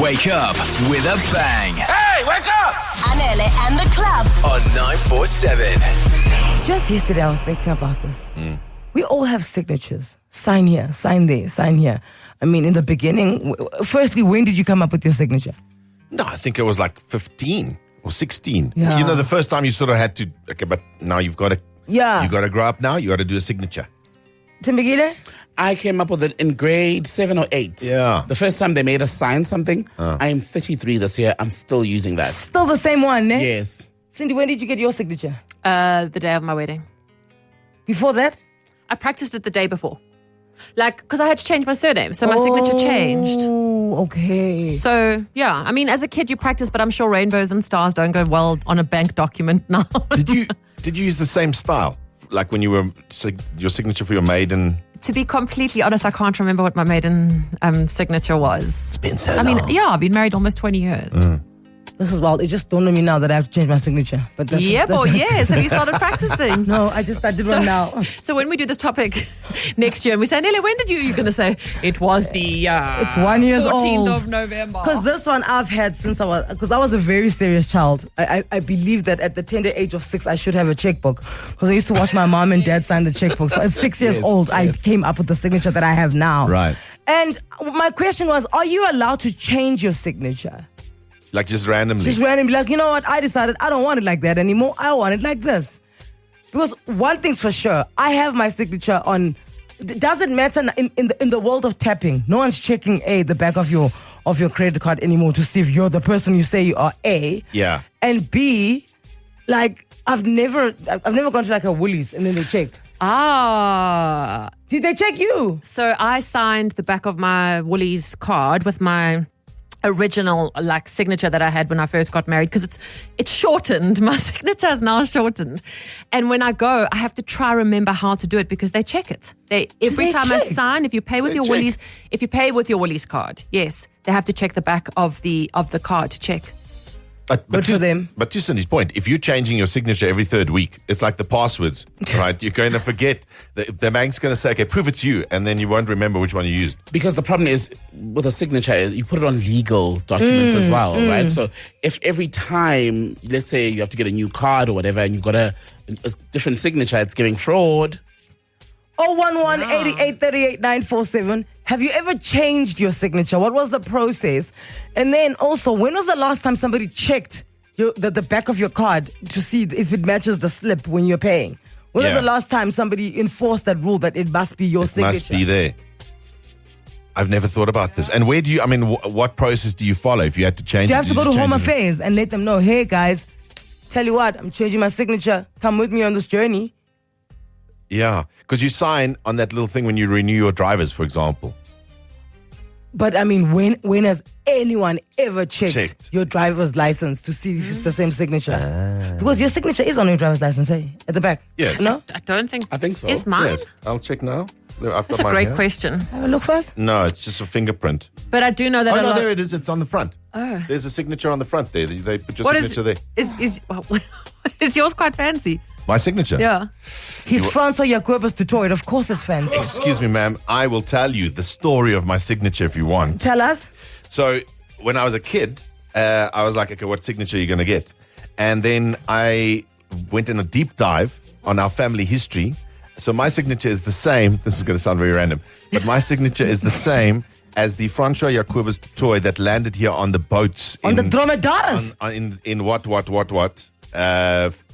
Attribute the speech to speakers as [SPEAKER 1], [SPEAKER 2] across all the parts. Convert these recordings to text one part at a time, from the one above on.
[SPEAKER 1] Wake up with a bang.
[SPEAKER 2] Hey, wake up!
[SPEAKER 3] Anele and The Club.
[SPEAKER 1] On 947.
[SPEAKER 4] Just yesterday, I was thinking about this. We all have signatures. Sign here, sign there, sign here. I mean, in the beginning, firstly, when did you come up with your signature?
[SPEAKER 5] No, I think it was like 15 or 16.
[SPEAKER 4] Yeah.
[SPEAKER 5] You know, the first time you sort of had to, okay, but now you've got to,
[SPEAKER 4] Yeah.
[SPEAKER 5] you got to grow up now, you got to do a signature.
[SPEAKER 4] Thembekile?
[SPEAKER 2] I came up with it in grade 7 or 8.
[SPEAKER 5] Yeah.
[SPEAKER 2] The first time they made us sign something. I am 33 this year. I'm still using that.
[SPEAKER 4] Still the same one, eh?
[SPEAKER 2] Yes.
[SPEAKER 4] Cindy, when did you get your signature?
[SPEAKER 6] The day of my wedding.
[SPEAKER 4] Before that?
[SPEAKER 6] I practiced it the day before. Because I had to change my surname, so my signature changed.
[SPEAKER 4] Oh, okay.
[SPEAKER 6] So, yeah, I mean, as a kid you practice, but I'm sure rainbows and stars don't go well on a bank document now.
[SPEAKER 5] Did you use the same style? Like when you were, your signature for your maiden?
[SPEAKER 6] To be completely honest, I can't remember what my maiden signature was.
[SPEAKER 5] It's been so
[SPEAKER 6] I
[SPEAKER 5] long.
[SPEAKER 6] mean, yeah, I've been married almost 20 years.
[SPEAKER 4] This is wild. It just dawned on me now that I have to change my signature. But that's
[SPEAKER 6] Yeah, boy, yes. Have you started practicing?
[SPEAKER 4] No, I did one now.
[SPEAKER 6] So when we do this topic next year and we say, Anele, when did you're going to say, it was the
[SPEAKER 4] It's 1 year
[SPEAKER 6] 14th
[SPEAKER 4] old.
[SPEAKER 6] of November.
[SPEAKER 4] Because this one I've had since I was a very serious child. I believe that at the tender age of 6, I should have a checkbook. Because I used to watch my mom and dad sign the checkbook. So at 6 years old, I came up with the signature that I have now.
[SPEAKER 5] Right.
[SPEAKER 4] And my question was, are you allowed to change your signature?
[SPEAKER 5] Like just randomly?
[SPEAKER 4] Just randomly, like, you know what? I decided I don't want it like that anymore. I want it like this. Because one thing's for sure, I have my signature on. It doesn't matter in the world of tapping. No one's checking the back of your credit card anymore to see if you're the person you say you are. A.
[SPEAKER 5] Yeah.
[SPEAKER 4] And B, like I've never gone to like a Woolies and then they check.
[SPEAKER 6] Ah.
[SPEAKER 4] Did they check you?
[SPEAKER 6] So I signed the back of my Woolies card with my original signature that I had when I first got married, because it's shortened. My signature is now shortened, and when I go, I have to try remember how to do it because they check it. Every time I sign, if you pay with your Woolies, if you pay with your Woolies card, yes, they have to check the back of the card to check.
[SPEAKER 5] But
[SPEAKER 4] Good for them.
[SPEAKER 5] But to Cindy's point, if you're changing your signature every third week, it's like the passwords, right? You're going to forget. The bank's going to say, okay, prove it's you, and then you won't remember which one you used.
[SPEAKER 2] Because the problem is with a signature, you put it on legal documents as well, right? So if every time, let's say you have to get a new card or whatever, and you've got a different signature, it's giving fraud.
[SPEAKER 4] 011-8838-947. Have you ever changed your signature? What was the process? And then also, when was the last time somebody checked the back of your card to see if it matches the slip when you're paying? When was the last time somebody enforced that rule that it must be your signature?
[SPEAKER 5] Must be there. I've never thought about this. And where do you, what process do you follow if you had to change
[SPEAKER 4] Do
[SPEAKER 5] it?
[SPEAKER 4] you have to go to Home Affairs and let them know, hey guys, tell you what, I'm changing my signature. Come with me on this journey.
[SPEAKER 5] Yeah, because you sign on that little thing when you renew your drivers, for example.
[SPEAKER 4] But I mean, when has anyone ever checked your driver's license to see if it's the same signature? Because your signature is on your driver's license, hey? At the back.
[SPEAKER 5] Yes.
[SPEAKER 4] No?
[SPEAKER 6] I don't think.
[SPEAKER 2] I think so.
[SPEAKER 6] Is mine?
[SPEAKER 5] Yes. I'll check now. Look, I've
[SPEAKER 6] That's
[SPEAKER 5] got
[SPEAKER 6] a
[SPEAKER 5] mine
[SPEAKER 6] great
[SPEAKER 5] here.
[SPEAKER 6] question.
[SPEAKER 4] Have a look first.
[SPEAKER 5] No, it's just a fingerprint.
[SPEAKER 6] But I do know that
[SPEAKER 5] Oh,
[SPEAKER 6] a
[SPEAKER 5] no,
[SPEAKER 6] lot.
[SPEAKER 5] there it is. It's on the front. Oh. There's a signature on the front there. They put your
[SPEAKER 6] What
[SPEAKER 5] signature there.
[SPEAKER 6] Is yours quite fancy?
[SPEAKER 5] My signature?
[SPEAKER 6] Yeah.
[SPEAKER 4] He's Frankie du Toit. Of course it's fancy.
[SPEAKER 5] Excuse me, ma'am. I will tell you the story of my signature if you want.
[SPEAKER 4] Tell us.
[SPEAKER 5] So when I was a kid, I was like, okay, what signature are you going to get? And then I went in a deep dive on our family history. So my signature is the same. This is going to sound very random, but my signature is the same as the Francois Jacobus du Toit that landed here on the boats.
[SPEAKER 4] On the dromedaris.
[SPEAKER 5] In what?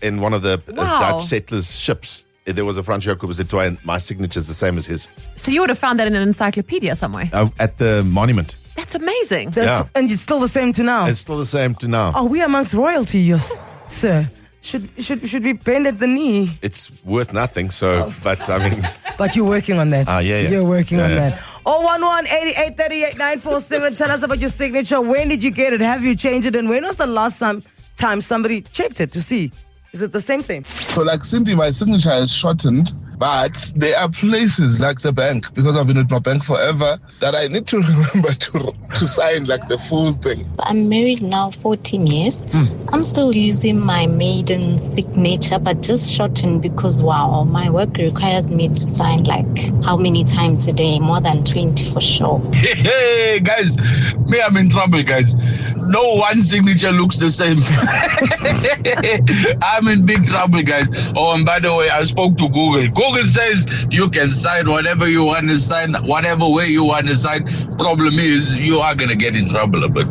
[SPEAKER 5] In one of the Dutch settlers' ships. There was a Francois Jacobus du Toit, and my signature is the same as his.
[SPEAKER 6] So you would have found that in an encyclopedia somewhere.
[SPEAKER 5] At the monument.
[SPEAKER 6] That's amazing.
[SPEAKER 4] And it's still the same to now.
[SPEAKER 5] It's still the same to now.
[SPEAKER 4] Are we amongst royalty, yes, sir? Should we bend at the knee?
[SPEAKER 5] It's worth nothing, so, but I mean.
[SPEAKER 4] But you're working on that.
[SPEAKER 5] Yeah.
[SPEAKER 4] You're working on that. 011-8838-947. Tell us about your signature. When did you get it? Have you changed it? And when was the last time somebody checked it to see? Is it the same?
[SPEAKER 7] So like Cindy, my signature is shortened. But there are places like the bank, because I've been with my bank forever, that I need to remember to sign like the full thing.
[SPEAKER 8] I'm married now 14 years. I'm still using my maiden signature, but just shortened because, wow, my work requires me to sign like how many times a day? More than 20 for sure.
[SPEAKER 7] Hey, guys, me, I'm in trouble, guys. No one signature looks the same. I'm in big trouble, guys. Oh, and by the way, I spoke to Google. Google says you can sign whatever you want to sign, whatever way you want to sign. Problem is, you are going to get in trouble a bit.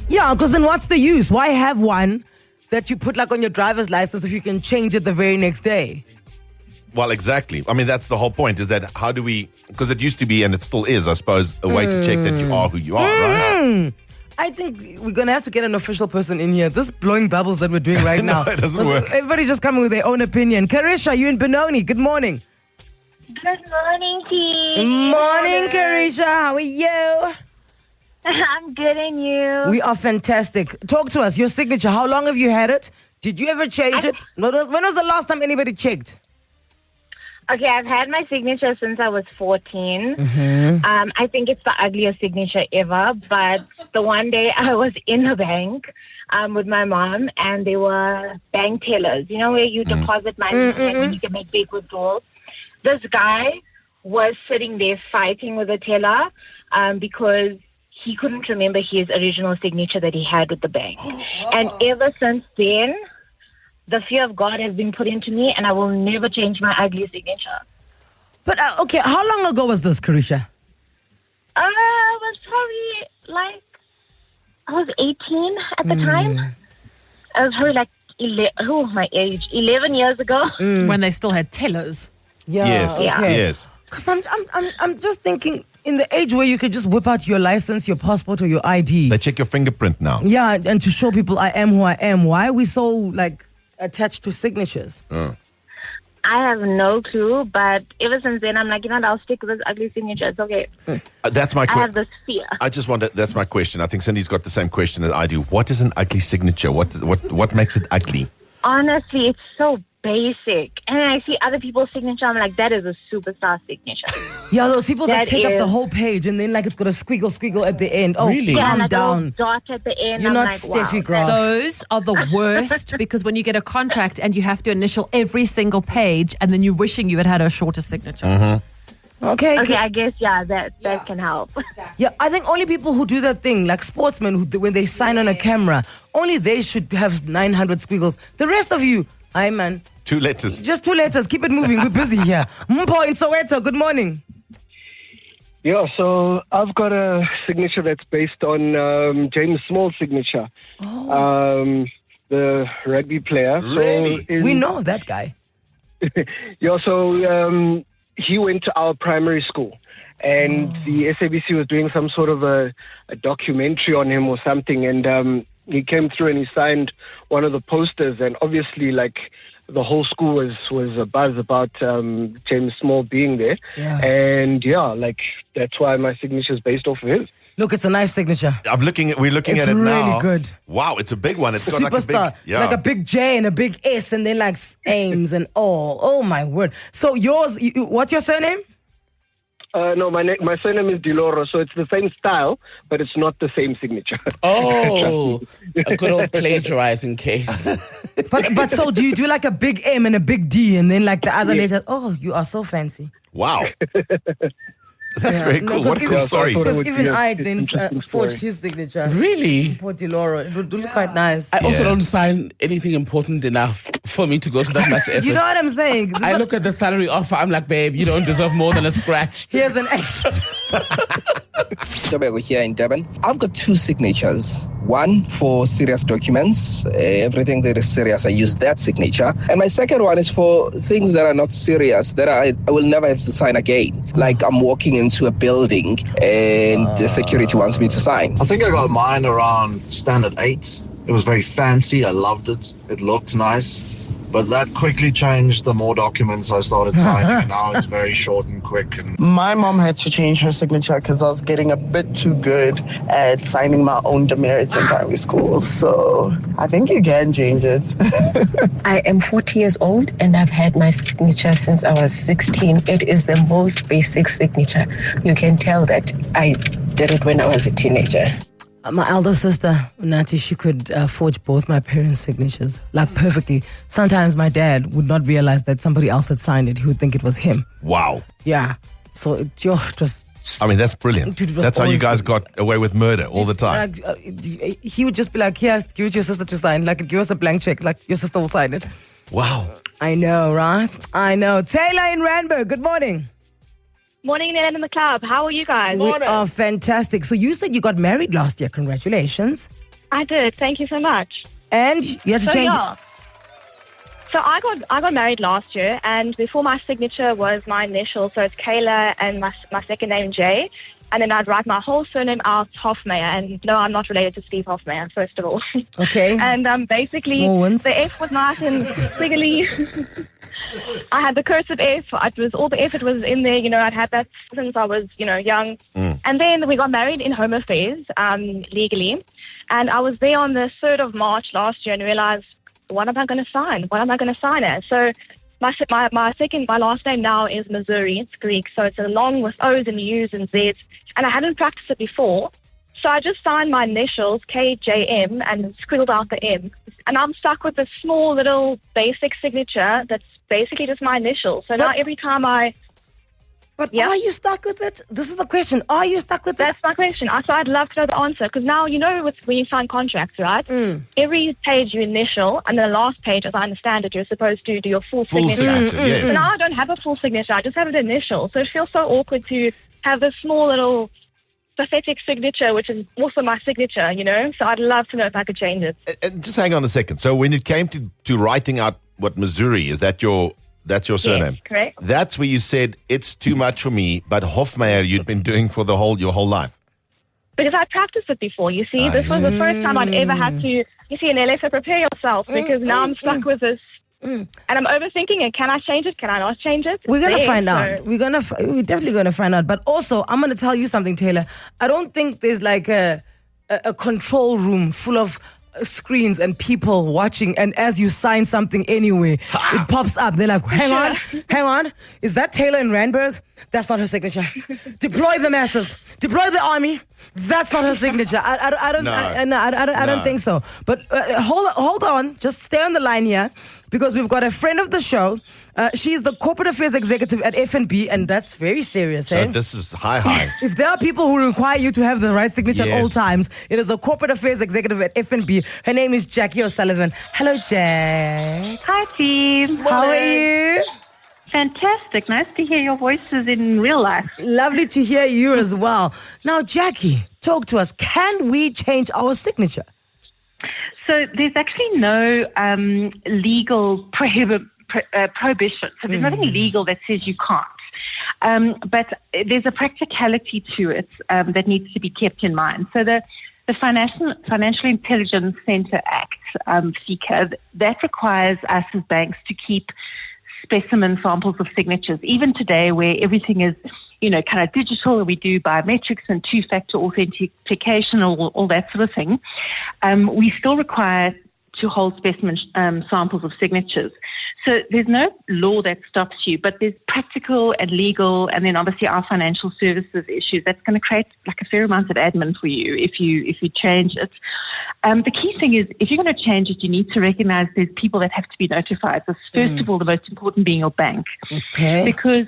[SPEAKER 4] Yeah, because then what's the use? Why have one that you put like on your driver's license if you can change it the very next day?
[SPEAKER 5] Well, exactly. I mean, that's the whole point, is that how do we, because it used to be, and it still is, I suppose, a way to check that you are who you are, right?
[SPEAKER 4] I think we're going to have to get an official person in here. This blowing bubbles that we're doing right now.
[SPEAKER 5] No, it doesn't work.
[SPEAKER 4] Everybody's just coming with their own opinion. Carisha, you in Benoni. Good morning.
[SPEAKER 9] Good morning, team.
[SPEAKER 4] Good morning, Carisha. How are you?
[SPEAKER 9] I'm good, and you?
[SPEAKER 4] We are fantastic. Talk to us. Your signature. How long have you had it? Did you ever change it? When was the last time anybody checked?
[SPEAKER 9] Okay, I've had my signature since I was 14. I think it's the ugliest signature ever, but the one day I was in a bank with my mom, and they were bank tellers, you know, where you deposit money and when you can make big withdrawals. This guy was sitting there fighting with the teller because he couldn't remember his original signature that he had with the bank. And ever since then, the fear of God has been put into me, and I will never change my ugly signature.
[SPEAKER 4] But, okay, how long ago was this, Carisha?
[SPEAKER 9] It was probably like, I was 18 at the time. I was probably like, my age, 11 years ago.
[SPEAKER 6] When they still had tellers.
[SPEAKER 4] Yeah.
[SPEAKER 5] Yes,
[SPEAKER 4] okay.
[SPEAKER 5] yes.
[SPEAKER 4] Because I'm just thinking, in the age where you could just whip out your license, your passport, or your ID.
[SPEAKER 5] They check your fingerprint now.
[SPEAKER 4] Yeah, and to show people I am who I am. Why are we so, like, attached to signatures?
[SPEAKER 9] I have no clue, but ever since then, I'm like, you know what, I'll stick with this ugly signature. It's okay.
[SPEAKER 5] That's my
[SPEAKER 9] I have
[SPEAKER 5] question.
[SPEAKER 9] this fear.
[SPEAKER 5] That's my question. I think Cindy's got the same question as I do. What is an ugly signature? What makes it ugly?
[SPEAKER 9] Honestly, it's so basic. And I see other people's signature, I'm like, that is a superstar signature.
[SPEAKER 4] Yeah, those people that take up the
[SPEAKER 9] is-
[SPEAKER 4] whole page and then like it's got a squiggle at the end. Oh,
[SPEAKER 2] Really?
[SPEAKER 9] Yeah,
[SPEAKER 4] calm
[SPEAKER 9] like a
[SPEAKER 4] down.
[SPEAKER 9] little dot at the end.
[SPEAKER 4] You're
[SPEAKER 9] I'm
[SPEAKER 4] not
[SPEAKER 9] like,
[SPEAKER 4] Steffi
[SPEAKER 9] wow.
[SPEAKER 4] Graf.
[SPEAKER 6] Those are the worst because when you get a contract and you have to initial every single page and then you're wishing you had a shorter signature.
[SPEAKER 4] Okay,
[SPEAKER 9] Okay, I guess, that can help.
[SPEAKER 4] Yeah, I think only people who do that thing, like sportsmen, when they sign on a camera, only they should have 900 squiggles. The rest of you, aye man,
[SPEAKER 5] 2 letters.
[SPEAKER 4] just 2 letters. Keep it moving. We're busy here. Mpo in Soweto, good morning.
[SPEAKER 10] Yeah, so I've got a signature that's based on James Small's signature, the rugby player.
[SPEAKER 5] Really?
[SPEAKER 10] So
[SPEAKER 4] We know that guy.
[SPEAKER 10] Yeah, so he went to our primary school, and the SABC was doing some sort of a documentary on him or something, and he came through and he signed one of the posters, and obviously, like, the whole school was abuzz about James Small being there.
[SPEAKER 4] Yeah.
[SPEAKER 10] And yeah, like, that's why my signature is based off of his.
[SPEAKER 4] Look, it's a nice signature.
[SPEAKER 5] We're looking
[SPEAKER 4] It's
[SPEAKER 5] at it now.
[SPEAKER 4] really good.
[SPEAKER 5] Wow, it's a big one. It's got
[SPEAKER 4] Superstar.
[SPEAKER 5] like a big,
[SPEAKER 4] Like a big J and a big S and then like Ames and all. Oh my word. So yours, what's your surname?
[SPEAKER 10] No, my surname is Diloro, so it's the same style, but it's not the same signature.
[SPEAKER 2] Oh, a good old plagiarizing case.
[SPEAKER 4] But so do you do like a big M and a big D and then like the other letters? Oh, you are so fancy.
[SPEAKER 5] Wow. That's very cool. What a cool story.
[SPEAKER 10] thought it
[SPEAKER 4] Because
[SPEAKER 10] would
[SPEAKER 4] even
[SPEAKER 10] be
[SPEAKER 4] I
[SPEAKER 10] an
[SPEAKER 4] then
[SPEAKER 10] interesting
[SPEAKER 4] forged
[SPEAKER 10] story.
[SPEAKER 4] his signature.
[SPEAKER 2] Really?
[SPEAKER 4] Poor Diloro. It would look quite nice.
[SPEAKER 2] I also
[SPEAKER 5] Yeah.
[SPEAKER 2] don't sign anything important enough for me to go to that much effort.
[SPEAKER 4] You know what I'm saying?
[SPEAKER 2] I look at the salary offer, I'm like, babe, you don't deserve more than a scratch.
[SPEAKER 4] Here's an X.
[SPEAKER 11] Joburg here in Durban. I've got 2 signatures. One for serious documents. Everything that is serious, I use that signature. And my second one is for things that are not serious, that I will never have to sign again. Like I'm walking into a building and the security wants me to sign.
[SPEAKER 12] I think I got mine around standard 8. It was very fancy. I loved it. It looked nice. But that quickly changed the more documents I started signing. Now it's very short and quick. And
[SPEAKER 13] my mom had to change her signature because I was getting a bit too good at signing my own demerits in primary school. So I think you can change it.
[SPEAKER 14] I am 40 years old and I've had my signature since I was 16. It is the most basic signature. You can tell that I did it when I was a teenager.
[SPEAKER 4] My elder sister, Nati, she could forge both my parents' signatures, like perfectly. Sometimes my dad would not realize that somebody else had signed it. He would think it was him.
[SPEAKER 5] Wow.
[SPEAKER 4] Yeah. So it just...
[SPEAKER 5] I mean, that's brilliant.
[SPEAKER 4] Dude,
[SPEAKER 5] That's how you guys got away with murder all the time.
[SPEAKER 4] He would just be like, here, give it to your sister to sign. Like, give us a blank check. Like, your sister will sign it.
[SPEAKER 5] Wow.
[SPEAKER 4] I know, right? I know. Taylor in Randburg, good morning.
[SPEAKER 15] Morning, Anele and The Club. How are you guys?
[SPEAKER 4] We are fantastic. So you said you got married last year. Congratulations.
[SPEAKER 15] I did. Thank you so much.
[SPEAKER 4] And you had to change
[SPEAKER 15] it? So I got married last year, and before my signature was my initial, so it's Kayla and my second name Jay, and then I'd write my whole surname out, Hofmeyer, and no, I'm not related to Steve Hofmeyer, first of all.
[SPEAKER 4] Okay.
[SPEAKER 15] And basically, the F was nice and squiggly. I had the cursive F. All the effort was in there. I'd had that since I was, young. And then we got married in Home Affairs, legally. And I was there on the 3rd of March last year and realized, what am I going to sign? What am I going to sign as? So my last name now is Missouri. It's Greek, so it's along with O's and U's and Z's. And I hadn't practiced it before. So I just signed my initials, KJM, and scribbled out the M. And I'm stuck with this small little basic signature that's basically just my initials. So now every time are you stuck with it? This is the question. Are you stuck with it? That's my question. I'd love to know the answer. Because now, when you sign contracts, right? Every page you initial, and the last page, as I understand it, you're supposed to do your full signature.
[SPEAKER 5] Yes.
[SPEAKER 15] So now I don't have a full signature. I just have an initial. So it feels so awkward to have this small little pathetic signature, which is also my signature, So I'd love to know if I could change it.
[SPEAKER 5] And just hang on a second. So when it came to writing out what Missouri is, that's your surname?
[SPEAKER 15] Yes, correct.
[SPEAKER 5] That's where you said it's too much for me, but Hofmeyer you'd been doing for your whole life.
[SPEAKER 15] Because I practiced it before, you see. This was the first time I'd ever had to, you see, Anele, so prepare yourself, because now I'm stuck with this. And I'm overthinking it. Can I change it? Can I not change it?
[SPEAKER 4] We're going to find out. We're definitely going to find out. But also, I'm going to tell you something, Taylor. I don't think there's like a control room full of screens and people watching, and as you sign something anyway, it pops up. They're like, hang on. Is that Taylor in Randburg? That's not her signature. Deploy the masses. Deploy the army. That's not her signature. I don't think so. But hold on. Just stay on the line here, because we've got a friend of the show. She's the corporate affairs executive at F&B, and that's very serious.
[SPEAKER 5] So this is high.
[SPEAKER 4] If there are people who require you to have the right signature at all times, it is the corporate affairs executive at F&B. Her name is Jackie O'Sullivan. Hello, Jack.
[SPEAKER 16] Hi, team.
[SPEAKER 4] How are you?
[SPEAKER 16] Fantastic. Nice to hear your voices in real life.
[SPEAKER 4] Lovely to hear you as well. Now, Jackie, talk to us. Can we change our signature?
[SPEAKER 16] So there's actually no legal prohibition. So there's nothing legal that says you can't. But there's a practicality to it that needs to be kept in mind. So the Financial Intelligence Center Act, FICA, that requires us as banks to keep specimen samples of signatures. Even today, where everything is, kind of digital, and we do biometrics and two-factor authentication, all that sort of thing, we still require to hold specimen samples of signatures. So there's no law that stops you, but there's practical and legal, and then obviously our financial services issues. That's going to create like a fair amount of admin for you if you change it. The key thing is, if you're going to change it, you need to recognize there's people that have to be notified. So first of all, the most important being your bank.
[SPEAKER 4] Okay.
[SPEAKER 16] Because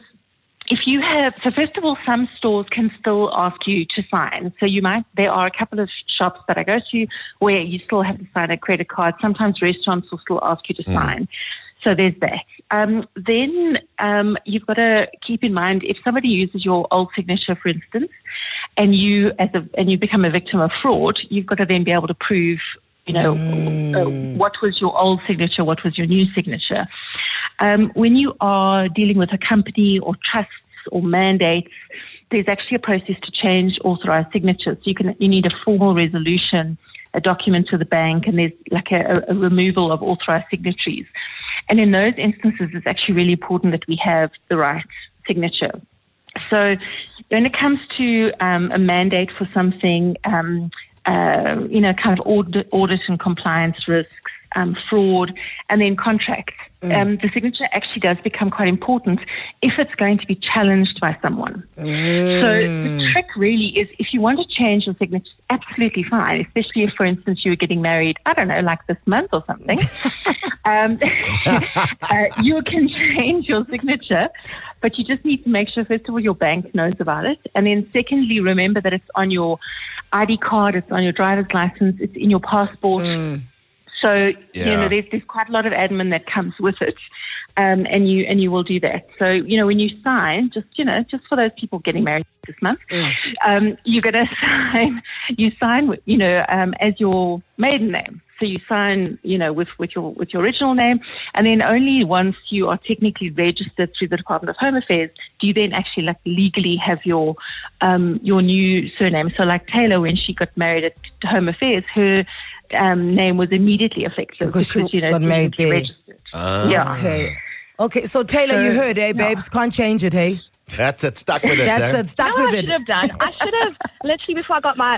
[SPEAKER 16] first of all, some stores can still ask you to sign. So there are a couple of shops that I go to where you still have to sign a credit card. Sometimes restaurants will still ask you to sign. So there's that. Then you've got to keep in mind, if somebody uses your old signature, for instance, and you become a victim of fraud, you've got to then be able to prove, what was your old signature, what was your new signature. When you are dealing with a company or trusts or mandates, there's actually a process to change authorized signatures. You need a formal resolution, a document to the bank, and there's like a removal of authorized signatories. And in those instances, it's actually really important that we have the right signature. So when it comes to a mandate for something, kind of audit and compliance risks, fraud, and then contracts, the signature actually does become quite important if it's going to be challenged by someone. So the trick really is, if you want to change your signature, absolutely fine, especially if, for instance, you were getting married, I don't know, like this month or something. You can change your signature, but you just need to make sure, first of all, your bank knows about it. And then secondly, remember that it's on your ID card, it's on your driver's license, it's in your passport. So, there's quite a lot of admin that comes with it. And you will do that. So, when you sign, just for those people getting married this month, you're going to sign, as your maiden name. So you sign, with your original name, and then only once you are technically registered through the Department of Home Affairs do you then actually legally have your new surname. So like Taylor, when she got married at Home Affairs, her name was immediately effective because
[SPEAKER 4] she got married there.
[SPEAKER 16] Registered. Yeah.
[SPEAKER 4] Okay. So Taylor, you heard, babes? Can't change it, hey?
[SPEAKER 5] That's it. Stuck with it.
[SPEAKER 4] That's it. Stuck with it.
[SPEAKER 15] I should have done. I should have literally before I got my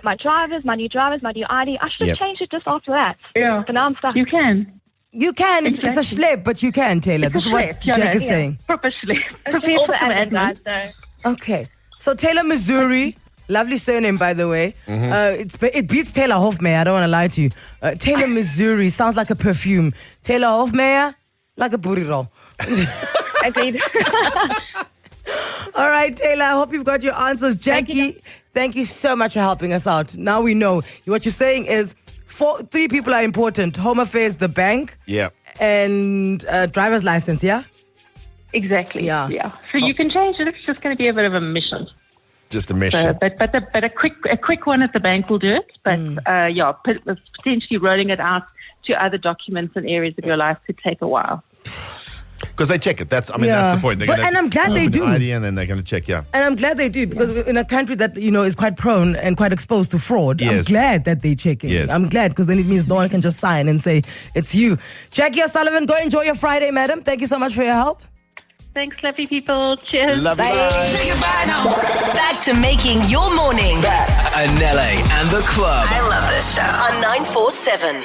[SPEAKER 15] new ID. I should have changed it just after that.
[SPEAKER 16] Yeah.
[SPEAKER 15] But now I'm stuck.
[SPEAKER 16] You can.
[SPEAKER 4] You can. Exactly. It's a schlep, but you can, Taylor. This is what Jack is saying.
[SPEAKER 16] Proper schlep.
[SPEAKER 15] All the admin guys, so.
[SPEAKER 4] Okay. So Taylor, Missouri. Lovely surname, by the way. It beats Taylor Hofmeyer. I don't want to lie to you. Taylor, Missouri sounds like a perfume. Taylor Hofmeyer, like a booty roll.
[SPEAKER 15] Agreed.
[SPEAKER 4] All right, Taylor, I hope you've got your answers. Jackie, thank you so much for helping us out. Now we know. What you're saying is three people are important. Home Affairs, the bank, and driver's license, yeah?
[SPEAKER 16] Exactly, yeah. So you can change it. It's just going to be a bit of a mission.
[SPEAKER 5] Just a mission.
[SPEAKER 16] So, but a quick one at the bank will do it. But potentially rolling it out to other documents and areas of your life could take a while.
[SPEAKER 5] Because they check it. That's the point.
[SPEAKER 4] And I'm glad they do.
[SPEAKER 5] ID and then they're going to check,
[SPEAKER 4] And I'm glad they do, because in a country that, is quite prone and quite exposed to fraud, I'm glad that they check it.
[SPEAKER 5] Yes.
[SPEAKER 4] I'm glad, because then it means no one can just sign and say, it's you. Jackie O'Sullivan, go enjoy your Friday, madam. Thank you so much for your help.
[SPEAKER 16] Thanks, lovely people. Cheers.
[SPEAKER 5] Love you.
[SPEAKER 3] Say goodbye now. Back to making your morning.
[SPEAKER 1] Anele and The Club.
[SPEAKER 3] I love this show. On 947.